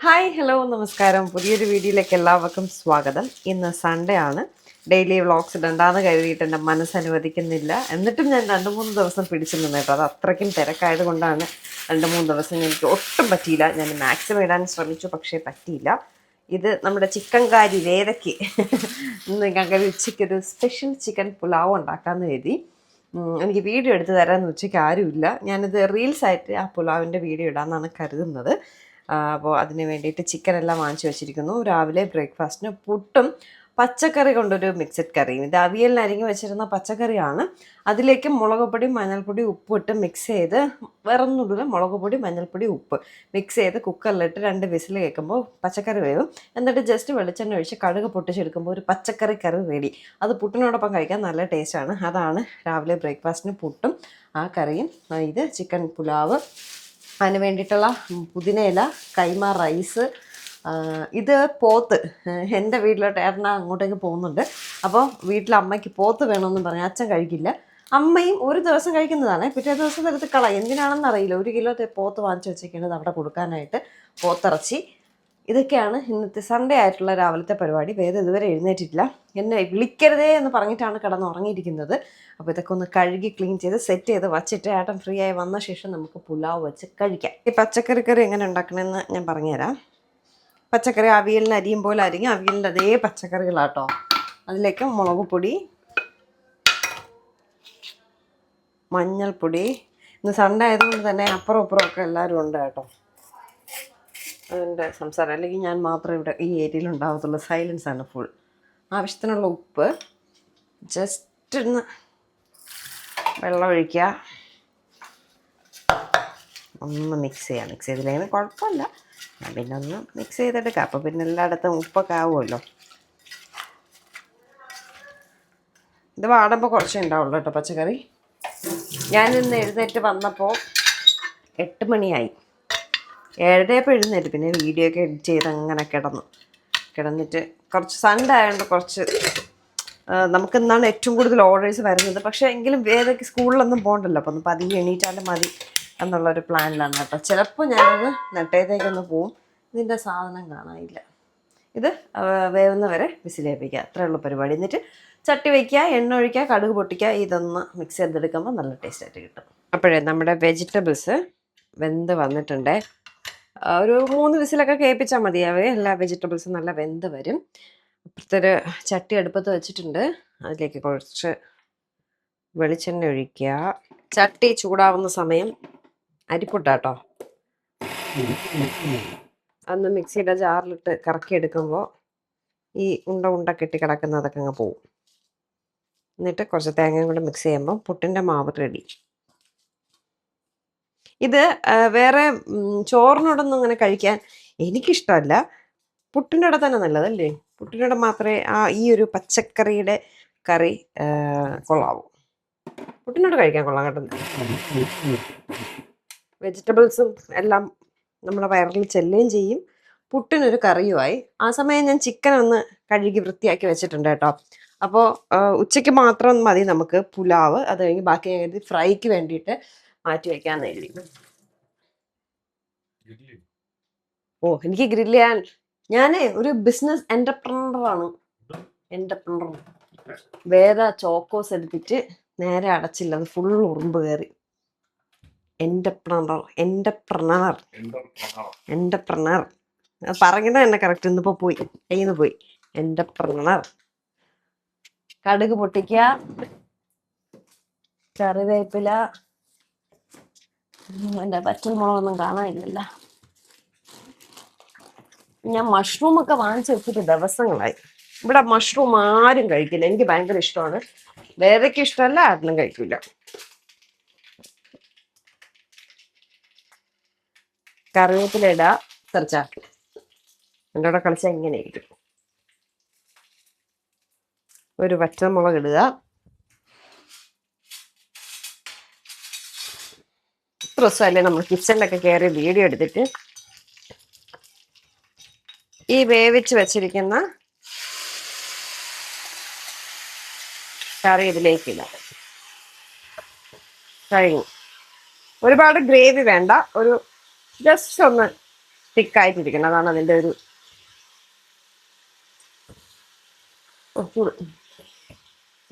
Hi hello നമസ്കാരം. പുതിയൊരു വീഡിയോയിലേക്ക് എല്ലാവർക്കും സ്വാഗതം. ഇന്ന് സൺഡേ ആണ്. ഡെയിലി വ്ളോഗ്സ് ഇടണ്ടാന്ന് കരുതിയിട്ട് എൻ്റെ മനസ്സനുവദിക്കുന്നില്ല. എന്നിട്ടും ഞാൻ 2-3 ദിവസം പിടിച്ചു നിന്നു കേട്ടോ. അത് അത്രയ്ക്കും തിരക്കായത് കൊണ്ടാണ് 2-3 ദിവസം എനിക്ക് ഒട്ടും പറ്റിയില്ല. ഞാൻ മാക്സിമം ഇടാൻ ശ്രമിച്ചു, പക്ഷേ പറ്റിയില്ല. ഇത് നമ്മുടെ ചിക്കൻ കാരി വേദയ്ക്ക് ഇന്ന് ഞങ്ങൾക്ക് ഉച്ചയ്ക്കൊരു സ്പെഷ്യൽ ചിക്കൻ പുലാവ് ഉണ്ടാക്കാമെന്ന് കരുതി. എനിക്ക് വീഡിയോ എടുത്ത് തരാമെന്ന് ഉച്ചയ്ക്ക് ആരുമില്ല. ഞാനിത് റീൽസായിട്ട് ആ പുലാവിൻ്റെ വീഡിയോ ഇടാമെന്നാണ് കരുതുന്നത്. അപ്പോൾ അതിന് വേണ്ടിയിട്ട് ചിക്കൻ എല്ലാം വാങ്ങിച്ചു വെച്ചിരിക്കുന്നു. രാവിലെ ബ്രേക്ക്ഫാസ്റ്റിന് പുട്ടും പച്ചക്കറി കൊണ്ടൊരു മിക്സഡ് കറിയും. ഇത് അവിയലിന് അരിഞ്ഞ് വെച്ചിരുന്ന പച്ചക്കറിയാണ്. അതിലേക്ക് മുളക് പൊടി, മഞ്ഞൾപ്പൊടി, ഉപ്പിട്ട് മിക്സ് ചെയ്ത്, വേറൊന്നുമില്ല, മുളക് പൊടി, മഞ്ഞൾപ്പൊടി, ഉപ്പ് മിക്സ് ചെയ്ത് കുക്കറിലിട്ട് 2 വിസിൽ കേൾക്കുമ്പോൾ പച്ചക്കറി വേവും. എന്നിട്ട് ജസ്റ്റ് വെളിച്ചെണ്ണ ഒഴിച്ച് കടുക് പൊട്ടിച്ചെടുക്കുമ്പോൾ ഒരു പച്ചക്കറി കറി റെഡി. അത് പുട്ടിനോടൊപ്പം കഴിക്കാൻ നല്ല ടേസ്റ്റാണ്. അതാണ് രാവിലെ ബ്രേക്ക്ഫാസ്റ്റിന് പുട്ടും ആ കറിയും. ഇത് ചിക്കൻ പുലാവ്. അതിന് വേണ്ടിയിട്ടുള്ള പുതിനയില, കൈമ റൈസ്. ഇത് പോത്ത്. എൻ്റെ വീട്ടിലോട്ട് ഏട്ടന അങ്ങോട്ടേക്ക് പോകുന്നുണ്ട്. അപ്പോൾ വീട്ടിൽ അമ്മയ്ക്ക് പോത്ത് വേണമെന്ന് പറഞ്ഞു. അച്ഛൻ കഴിക്കില്ല. അമ്മയും ഒരു ദിവസം കഴിക്കുന്നതാണ്, പിറ്റേ ദിവസം എടുത്ത് കളയും. എന്തിനാണെന്ന് അറിയില്ല. 1 കിലോ പോത്ത് വാങ്ങിച്ചു വെച്ചേക്കുന്നത് അവിടെ കൊടുക്കാനായിട്ട്. പോത്തിറച്ചി. ഇതൊക്കെയാണ് ഇന്നത്തെ സൺഡേ ആയിട്ടുള്ള രാവിലത്തെ പരിപാടി. വേദ ഇതുവരെ എഴുന്നേറ്റിട്ടില്ല. എന്നെ വിളിക്കരുതേ എന്ന് പറഞ്ഞിട്ടാണ് കിടന്നുറങ്ങിയിരിക്കുന്നത്. അപ്പോൾ ഇതൊക്കെ ഒന്ന് കഴുകി ക്ലീൻ ചെയ്ത് സെറ്റ് ചെയ്ത് വച്ചിട്ട് ഏട്ടൻ ഫ്രീ ആയി വന്ന ശേഷം നമുക്ക് പുലാവ് വെച്ച് കഴിക്കാം. ഈ പച്ചക്കറി കറി എങ്ങനെ ഉണ്ടാക്കണമെന്ന് ഞാൻ പറഞ്ഞുതരാം. പച്ചക്കറി അവിയലിന് അരിയും പോലെ അരിഞ്ഞ്, അവിയലിൻ്റെ അതേ പച്ചക്കറികളാട്ടോ. അതിലേക്ക് മുളക് പൊടി, മഞ്ഞൾപ്പൊടി. ഇന്ന് സൺഡേ ആയതുകൊണ്ട് തന്നെ അപ്പുറം ഇപ്പുറം ഒക്കെ എല്ലാവരും ഉണ്ട് കേട്ടോ. അതിൻ്റെ സംസാരം, അല്ലെങ്കിൽ ഞാൻ മാത്രമേ ഇവിടെ ഈ ഏരിയയിൽ ഉണ്ടാകത്തുള്ളൂ. സൈലൻസ് ആണ് ഫുൾ. ആവശ്യത്തിനുള്ള ഉപ്പ്, ജസ്റ്റ് ഒന്ന് വെള്ളം ഒഴിക്കുക, ഒന്ന് മിക്സ് ചെയ്യുക. മിക്സ് ചെയ്തില്ലെങ്കിൽ കുഴപ്പമില്ല, ഞാൻ പിന്നെ ഒന്ന് മിക്സ് ചെയ്തെടുക്കാം. അപ്പോൾ പിന്നെ എല്ലായിടത്തും ഉപ്പൊക്കെ ആവുമല്ലോ. ഇത് വാടുമ്പോൾ കുറച്ചേ ഉണ്ടാവുള്ളൂ കേട്ടോ പച്ചക്കറി. ഞാനിന്ന് എഴുന്നേറ്റ് വന്നപ്പോൾ 8 മണിയായി. 7:30 എഴുന്നേറ്റ്. പിന്നെ വീഡിയോ ഒക്കെ എഡിറ്റ് ചെയ്ത് അങ്ങനെ കിടന്നിട്ട് കുറച്ച് സൺഡേ ആയതുകൊണ്ട് കുറച്ച് നമുക്കെന്നാണ് ഏറ്റവും കൂടുതൽ ഓർഡേഴ്സ് വരുന്നത്. പക്ഷേ എങ്കിലും വേദയ്ക്ക് സ്കൂളിലൊന്നും പോകണ്ടല്ലോ, അപ്പോൾ ഒന്ന് പതിയെ എണീറ്റാലും മതി എന്നുള്ളൊരു പ്ലാനിലാണ് കേട്ടോ. ചിലപ്പോൾ ഞാനത് നെട്ടയത്തേക്കൊന്ന് പോവും. ഇതിൻ്റെ സാധനം കാണാനില്ല. ഇത് വേവുന്ന വരെ വിസിലേൽപ്പിക്കുക, അത്രേ ഉള്ളൂ പരിപാടി. എന്നിട്ട് ചട്ടി വയ്ക്കുക, എണ്ണ ഒഴിക്കുക, കടുക് പൊട്ടിക്കുക. ഇതൊന്ന് മിക്സ് ചെയ്തെടുക്കുമ്പോൾ നല്ല ടേസ്റ്റായിട്ട് കിട്ടും. അപ്പോഴേ നമ്മുടെ വെജിറ്റബിൾസ് വെന്ത് വന്നിട്ടുണ്ട്. ഒരു 3 വിസിലൊക്കെ കേൾപ്പിച്ചാൽ മതിയാവേ. എല്ലാ വെജിറ്റബിൾസും നല്ല വെന്ത് വരും. അപ്പുറത്തൊരു ചട്ടി അടുപ്പത്ത് വെച്ചിട്ടുണ്ട്. അതിലേക്ക് കുറച്ച് വെളിച്ചെണ്ണ ഒഴിക്കുക. ചട്ടി ചൂടാവുന്ന സമയം അരിപ്പൊട്ടാട്ടോ അന്ന് മിക്സിയുടെ ജാറിലിട്ട് കറക്കിയെടുക്കുമ്പോൾ ഈ ഉണ്ട കെട്ടി കിടക്കുന്നതൊക്കെ അങ്ങ് പോവും. എന്നിട്ട് കുറച്ച് തേങ്ങയും കൂടെ മിക്സ് ചെയ്യുമ്പോൾ പുട്ടിൻ്റെ മാവ് റെഡി. ഇത് വേറെ ചോറിനോടൊന്നും അങ്ങനെ കഴിക്കാൻ എനിക്കിഷ്ടമല്ല. പുട്ടിൻ്റെ കൂടെ തന്നെ നല്ലതല്ലേ. പുട്ടിൻ്റെ കൂടെ മാത്രമേ ഈ ഒരു പച്ചക്കറിയുടെ കറി കൊള്ളാവൂ. പുട്ടിനോട് കഴിക്കാൻ കൊള്ളാം കേട്ടോ. വെജിറ്റബിൾസും എല്ലാം നമ്മുടെ വയറിൽ ചെല്ലുകയും ചെയ്യും, പുട്ടിനൊരു കറിയുമായി. ആ സമയം ഞാൻ ചിക്കൻ ഒന്ന് കഴുകി വൃത്തിയാക്കി വെച്ചിട്ടുണ്ട് കേട്ടോ. അപ്പോൾ ഉച്ചയ്ക്ക് മാത്രം മതി നമുക്ക് പുലാവ്. അത് കഴിഞ്ഞ് ബാക്കി ഞാൻ ഫ്രൈക്ക് വേണ്ടിയിട്ട് മാറ്റി വയ്ക്കാമെന്ന് എഴുതി. എനിക്ക് ഗ്രില്ല് ചെയ്യാൻ, ഞാൻ ഒരു ബിസിനസ് എന്റർപ്രണറാണ്. വേറെ ചോക്കോസ് എടുത്തിട്ട് നേരെ അടച്ചില്ല, അത് ഫുൾ ഉറുമ്പ് കയറി. എന്റർപ്രണർ പറഞ്ഞത് തന്നെ കറക്റ്റ്. ഇന്നിപ്പോ പോയി, കയ്യിൽ നിന്ന് പോയി. എന്റർപ്രണർ. കടുക് പൊട്ടിക്കുക, കറിവേപ്പില. എൻ്റെ പച്ചമുളകൊന്നും കാണാനില്ലല്ലോ. ഞാൻ മഷ്റൂം ഒക്കെ വാങ്ങിച്ചു വെച്ചിട്ട് ദിവസങ്ങളായി. ഇവിടെ മഷ്റൂം ആരും കഴിക്കില്ല. എനിക്ക് ഭയങ്കര ഇഷ്ടമാണ്. വേറെക്ക് ഇഷ്ടമല്ല, ആരും കഴിക്കില്ല. കറിവേപ്പില ഇടുക. തെറിച്ചാക്കി എൻ്റെ കൂടെ കളിച്ചാൽ ഇങ്ങനെ ഇരിക്കും. ഒരു പച്ചമുളക് ഇടുക. ഇത്ര ദിവസമല്ലേ നമ്മൾ കിച്ചണിലൊക്കെ കയറി വീഡിയോ എടുത്തിട്ട്. ഈ വേവിച്ച് വെച്ചിരിക്കുന്ന കറി ഇതിലേക്കില്ല. കഴിഞ്ഞു. ഒരുപാട് ഗ്രേവി വേണ്ട, ഒരു ജസ്റ്റ് ഒന്ന് തിക്കായിട്ടിരിക്കണം. അതാണ് അതിൻ്റെ ഒരു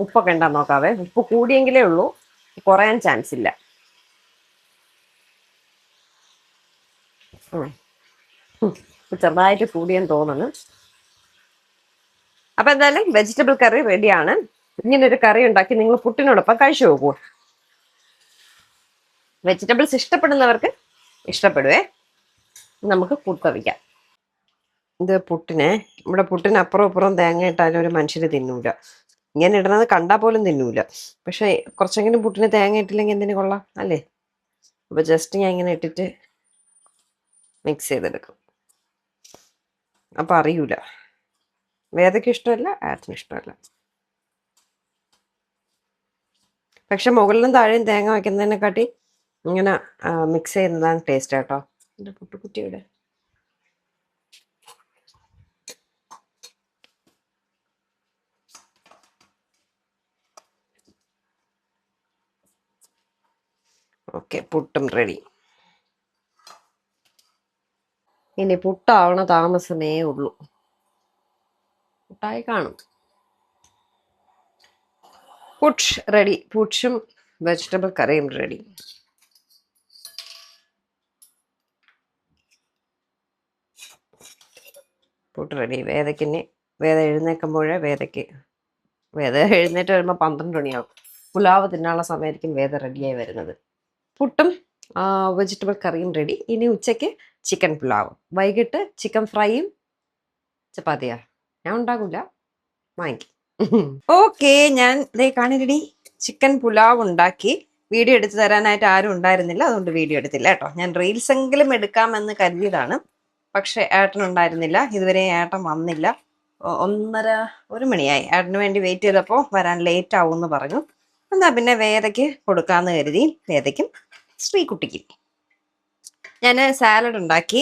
ഉപ്പൊക്കെ ഉണ്ടാ നോക്കാവേ. ഉപ്പ് കൂടിയെങ്കിലേ ഉള്ളൂ, കുറയാൻ ചാൻസ് ഇല്ല. ചെറുതായിട്ട് കൂടിയെന്ന് തോന്നുന്നു. അപ്പൊ എന്തായാലും വെജിറ്റബിൾ കറി റെഡിയാണ്. ഇങ്ങനൊരു കറി ഉണ്ടാക്കി നിങ്ങൾ പുട്ടിനോടൊപ്പം കഴിച്ചു നോക്കൂ. വെജിറ്റബിൾസ് ഇഷ്ടപ്പെടുന്നവർക്ക് ഇഷ്ടപ്പെടുവേ. നമുക്ക് പുട്ട് വയ്ക്കാം. ഇത് പുട്ടിനെ, ഇവിടെ പുട്ടിന് അപ്പുറം ഇപ്പുറം തേങ്ങ ഇട്ടാലും ഒരു മനുഷ്യര് തിന്നൂല. ഇങ്ങനെ ഇടുന്നത് കണ്ടാൽ പോലും തിന്നൂല. പക്ഷെ കുറച്ചെങ്കിലും പുട്ടിന് തേങ്ങ ഇട്ടില്ലെങ്കിൽ എന്തിനു കൊള്ളാം അല്ലേ? അപ്പൊ ജസ്റ്റ് ഞാൻ ഇങ്ങനെ ഇട്ടിട്ട് മിക്സ് ചെയ്തെടുക്കും. അപ്പൊ അറിയൂല. വേദയ്ക്ക് ഇഷ്ടമല്ല, ആറ്റിന് ഇഷ്ടമല്ല. പക്ഷെ മുകളിലും താഴെയും തേങ്ങ വയ്ക്കുന്നതിനെക്കാട്ടി ഇങ്ങനെ മിക്സ് ചെയ്യുന്നതാണ് ടേസ്റ്റ് കേട്ടോ. എൻ്റെ പുട്ടുകുറ്റിയുടെ ഓക്കെ, പുട്ടും റെഡി. ഇനി പുട്ടാവണ താമസമേ ഉള്ളൂ. പുട്ടായി കാണും. പുട്ട് റെഡി. പുട്ടും വെജിറ്റബിൾ കറിയും റെഡി. പുട്ട് റെഡി. വേദ എഴുന്നേൽക്കുമ്പോഴേ വേദ എഴുന്നേറ്റ് വരുമ്പോൾ 12 മണിയാവും. പുലാവ് തിന്നാനുള്ള സമയമായിരിക്കും വേദ റെഡിയായി വരുന്നത്. പുട്ടും വെജിറ്റബിൾ കറിയും റെഡി. ഇനി ഉച്ചയ്ക്ക് ചിക്കൻ പുലാവ്, വൈകിട്ട് ചിക്കൻ ഫ്രൈയും ചപ്പാത്തിയാ. ഞാൻ ഉണ്ടാകൂല, വാങ്ങിക്കും. ഓക്കെ, ഞാൻ കാണിരടി ചിക്കൻ പുലാവ് ഉണ്ടാക്കി. വീഡിയോ എടുത്തു തരാനായിട്ട് ആരും ഉണ്ടായിരുന്നില്ല, അതുകൊണ്ട് വീഡിയോ എടുത്തില്ല കേട്ടോ. ഞാൻ റീൽസ് എങ്കിലും എടുക്കാമെന്ന് കരുതിയതാണ്. പക്ഷെ ഏട്ടൻ ഉണ്ടായിരുന്നില്ല. ഇതുവരെ ഏട്ടൻ വന്നില്ല. 1:30 മണിയായി. ഏട്ടന് വേണ്ടി വെയിറ്റ് ചെയ്തപ്പോൾ വരാൻ ലേറ്റ് ആവും എന്ന് പറഞ്ഞു. എന്നാ പിന്നെ വേദയ്ക്ക് കൊടുക്കാന്ന് കരുതി. വേദയ്ക്കും ശ്രീകുട്ടിക്കും ഞാൻ സാലഡ് ഉണ്ടാക്കി.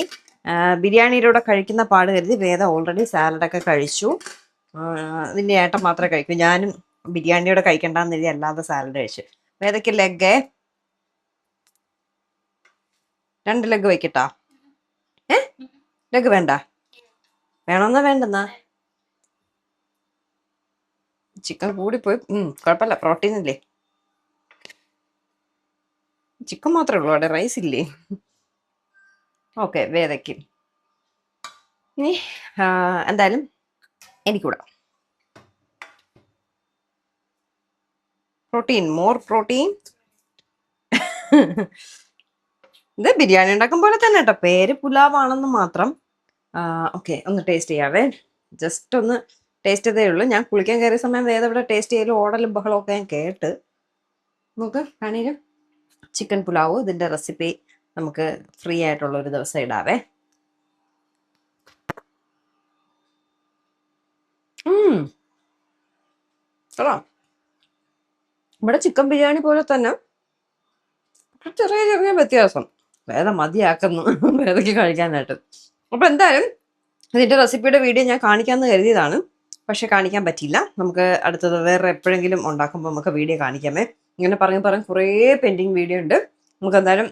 ബിരിയാണിയുടെ കൂടെ കഴിക്കുന്ന പാട് കരുതി വേദ ഓൾറെഡി സാലഡൊക്കെ കഴിച്ചു. ഇതിൻ്റെ ഏട്ടൻ മാത്രമേ കഴിക്കൂ. ഞാനും ബിരിയാണിയോടെ കഴിക്കണ്ടെന്ന് കരുതി അല്ലാതെ സാലഡ് കഴിച്ചു. വേദയ്ക്ക് 2 ലെഗ് വയ്ക്കട്ടാ? ലെഗ് വേണ്ട? വേണമെന്നാ വേണ്ടെന്നാ? ചിക്കൻ കൂടിപ്പോയി. കുഴപ്പമില്ല, പ്രോട്ടീൻ ഇല്ലേ. ചിക്കൻ മാത്രമേ ഉള്ളൂ, അവിടെ റൈസ് ഇല്ലേ. ഓക്കെ, വേദയ്ക്ക്. ഇനി എന്തായാലും എനിക്കൂടെ പ്രോട്ടീൻ, മോർ പ്രോട്ടീൻ. ഇത് ബിരിയാണി ഉണ്ടാക്കും പോലെ തന്നെ കേട്ടോ, പേര് പുലാവാണെന്ന് മാത്രം. ഓക്കെ, ഒന്ന് ടേസ്റ്റ് ചെയ്യാവേ. ജസ്റ്റ് ഒന്ന് ടേസ്റ്റ് ചെയ്തേ ഉള്ളൂ. ഞാൻ കുളിക്കാൻ കയറിയ സമയം വേദ ഇവിടെ ടേസ്റ്റ് ചെയ്യലും ഓടലും ബഹളവും ഒക്കെ ഞാൻ കേട്ട്. നമുക്ക് കാണീരും ചിക്കൻ പുലാവ്. ഇതിന്റെ റെസിപ്പി നമുക്ക് ഫ്രീ ആയിട്ടുള്ള ഒരു ദിവസം ഇടാവേ. ഇവിടെ ചിക്കൻ ബിരിയാണി പോലെ തന്നെ ചെറിയ ചെറിയ വ്യത്യാസം. വേദ മതിയാക്കുന്നു വേദയ്ക്ക് കഴിക്കാനായിട്ട്. അപ്പൊ എന്തായാലും ഇതിന്റെ റെസിപ്പിയുടെ വീഡിയോ ഞാൻ കാണിക്കാമെന്ന് കരുതിയതാണ്, പക്ഷെ കാണിക്കാൻ പറ്റിയില്ല. നമുക്ക് അടുത്തത് വേറെ എപ്പോഴെങ്കിലും ഉണ്ടാക്കുമ്പോൾ നമുക്ക് വീഡിയോ കാണിക്കാമേ. ഇങ്ങനെ പറഞ്ഞ് കുറേ പെൻഡിങ് വീഡിയോ ഉണ്ട്. നമുക്ക് എന്തായാലും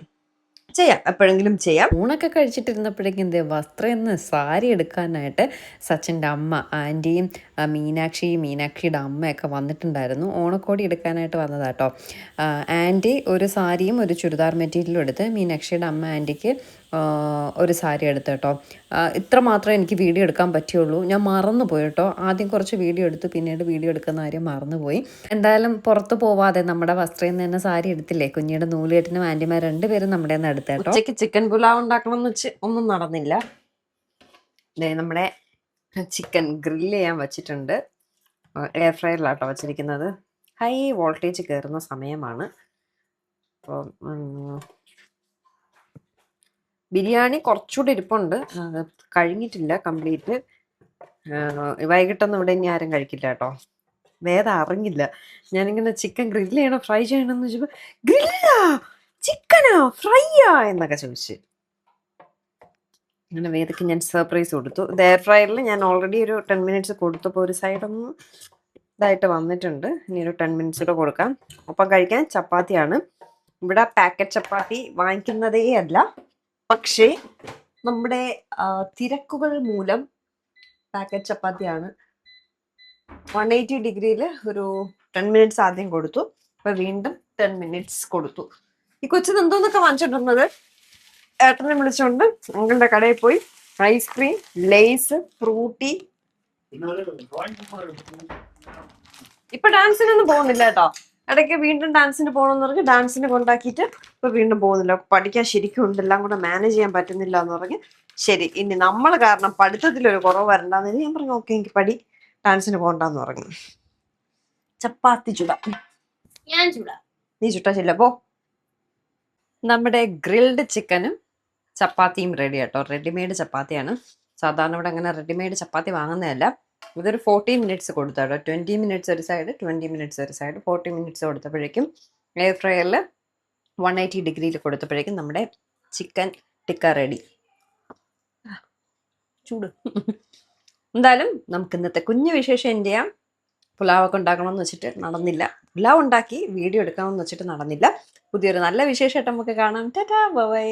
ചെയ്യാം, എപ്പോഴെങ്കിലും ചെയ്യാം. ഊണൊക്കെ കഴിച്ചിട്ടിരുന്നപ്പോഴേക്കും എന്ത് വസ്ത്രമെന്ന് സാരി എടുക്കാനായിട്ട് സച്ചിൻ്റെ അമ്മ ആൻറ്റിയും മീനാക്ഷിയുടെ അമ്മയൊക്കെ വന്നിട്ടുണ്ടായിരുന്നു. ഓണക്കോടി എടുക്കാനായിട്ട് വന്നതാട്ടോ. ആൻറ്റി ഒരു സാരിയും ഒരു ചുരിദാർ മെറ്റീരിയലും എടുത്ത്, മീനാക്ഷിയുടെ അമ്മ ആൻറ്റിക്ക് ഒരു സാരി എടുത്തു കേട്ടോ. ഇത്ര മാത്രമേ എനിക്ക് വീഡിയോ എടുക്കാൻ പറ്റുള്ളൂ. ഞാൻ മറന്നുപോയി കേട്ടോ. ആദ്യം കുറച്ച് വീഡിയോ എടുത്തു, പിന്നീട് വീഡിയോ എടുക്കുന്ന കാര്യം മറന്നുപോയി. എന്തായാലും പുറത്ത് പോവാതെ നമ്മുടെ വസ്ത്രയിൽ തന്നെ സാരി എടുത്തില്ലേ. കുഞ്ഞിയുടെ നൂലേട്ടനും ആൻറ്റിമാർ 2 പേരും നമ്മുടെ നിന്ന് എടുത്ത കേട്ടോ. ഉച്ചയ്ക്ക് ചിക്കൻ പുലാവ് ഉണ്ടാക്കണമെന്ന് വെച്ച് ഒന്നും നടന്നില്ല. നമ്മുടെ ചിക്കൻ ഗ്രില്ല് ചെയ്യാൻ വെച്ചിട്ടുണ്ട്. എയർ ഫ്രയറിലാട്ടോ വെച്ചിരിക്കുന്നത്. ഹൈ വോൾട്ടേജ് കയറുന്ന സമയമാണ്. അപ്പോൾ ബിരിയാണി കുറച്ചുകൂടി ഇരിപ്പുണ്ട്, കഴിഞ്ഞിട്ടില്ല കംപ്ലീറ്റ്. വൈകിട്ടൊന്നും ഇവിടെ ഇനി ആരും കഴിക്കില്ല കേട്ടോ. വേദ അറിഞ്ഞില്ല ഞാനിങ്ങനെ ചിക്കൻ ഗ്രില്ല് ചെയ്യണോ ഫ്രൈ ചെയ്യണമെന്ന് ചോദിച്ചപ്പോൾ ഗ്രില്ലാ ചിക്കനാ ഫ്രൈയാ എന്നൊക്കെ ചോദിച്ചു. അങ്ങനെ വേദയ്ക്ക് ഞാൻ സർപ്രൈസ് കൊടുത്തു. ഇത് എയർ ഫ്രയറിൽ ഞാൻ ഓൾറെഡി ഒരു 10 മിനിറ്റ്സ് കൊടുത്തപ്പോൾ ഒരു സൈഡൊന്ന് ഇതായിട്ട് വന്നിട്ടുണ്ട്. ഇനി ഒരു 10 മിനിറ്റ്സ് കൂടെ കൊടുക്കാം. ഒപ്പം കഴിക്കാൻ ചപ്പാത്തിയാണ്. ഇവിടെ പാക്കറ്റ് ചപ്പാത്തി വാങ്ങിക്കുന്നതേ അല്ല, പക്ഷേ നമ്മുടെ തിരക്കുകൾ മൂലം പാക്കറ്റ് ചപ്പാത്തിയാണ് 180 ഡിഗ്രിയിൽ ഒരു 10 മിനിറ്റ്സ് ആദ്യം കൊടുത്തു. അപ്പൊ വീണ്ടും 10 മിനിറ്റ്സ് കൊടുത്തു. ഈ കൊച്ചിന് എന്തോന്നൊക്കെ വാങ്ങിച്ചിട്ടുള്ളത് ഏട്ടനെ വിളിച്ചോണ്ട് അങ്കിളുടെ കടയിൽ പോയി ഐസ്ക്രീം, ലേസ്, ഫ്രൂട്ടി. ഇപ്പൊ ഡാൻസിനൊന്നും പോകുന്നില്ല കേട്ടോ. ഇടയ്ക്ക് വീണ്ടും ഡാൻസിന് പോകണമെന്ന് പറഞ്ഞ് ഡാൻസിന് കൊണ്ടാക്കിയിട്ട് ഇപ്പൊ വീണ്ടും പോകുന്നില്ല. പഠിക്കാൻ ശരിക്കും ഉണ്ട്, എല്ലാം കൂടെ മാനേജ് ചെയ്യാൻ പറ്റുന്നില്ല എന്ന് പറഞ്ഞ് ശരി ഇനി നമ്മൾ കാരണം പഠിത്തത്തിലൊരു കുറവ് വരണ്ടെന്ന് ഞാൻ പറഞ്ഞു. ഓക്കെ എനിക്ക് ഡാൻസിന് പോകണ്ടെന്ന് പറഞ്ഞു. ചപ്പാത്തി ചുടാം. ഞാൻ ചൂടാ. നീ ചുട്ടാ ചില്ല പോ. നമ്മുടെ ഗ്രിൽഡ് ചിക്കനും ചപ്പാത്തിയും റെഡി കേട്ടോ. റെഡിമെയ്ഡ് ചപ്പാത്തിയാണ്. സാധാരണ ഇവിടെ അങ്ങനെ റെഡിമെയ്ഡ് ചപ്പാത്തി വാങ്ങുന്നതല്ല. ഇതൊരു 40 മിനിറ്റ്സ് കൊടുത്താട്ടോ. 20 മിനിറ്റ്സ് ഒരു സൈഡ്, 20 മിനിറ്റ്സ് ഒരു സൈഡ്. 40 മിനിറ്റ്സ് കൊടുത്തപ്പോഴേക്കും എയർ ഫ്രയറിൽ 180 ഡിഗ്രിയിൽ കൊടുത്തപ്പോഴേക്കും നമ്മുടെ ചിക്കൻ ടിക്ക റെഡി. ചൂട്. എന്തായാലും നമുക്ക് ഇന്നത്തെ കുഞ്ഞു വിശേഷം എന്ത് ചെയ്യാം. പുലാവൊക്കെ ഉണ്ടാക്കണമെന്ന് വെച്ചിട്ട് നടന്നില്ല. പുലാവ് ഉണ്ടാക്കി വീഡിയോ എടുക്കാമെന്ന് വെച്ചിട്ട് നടന്നില്ല. പുതിയൊരു നല്ല വിശേഷമായിട്ട് നമുക്ക് കാണാം. Tata bye.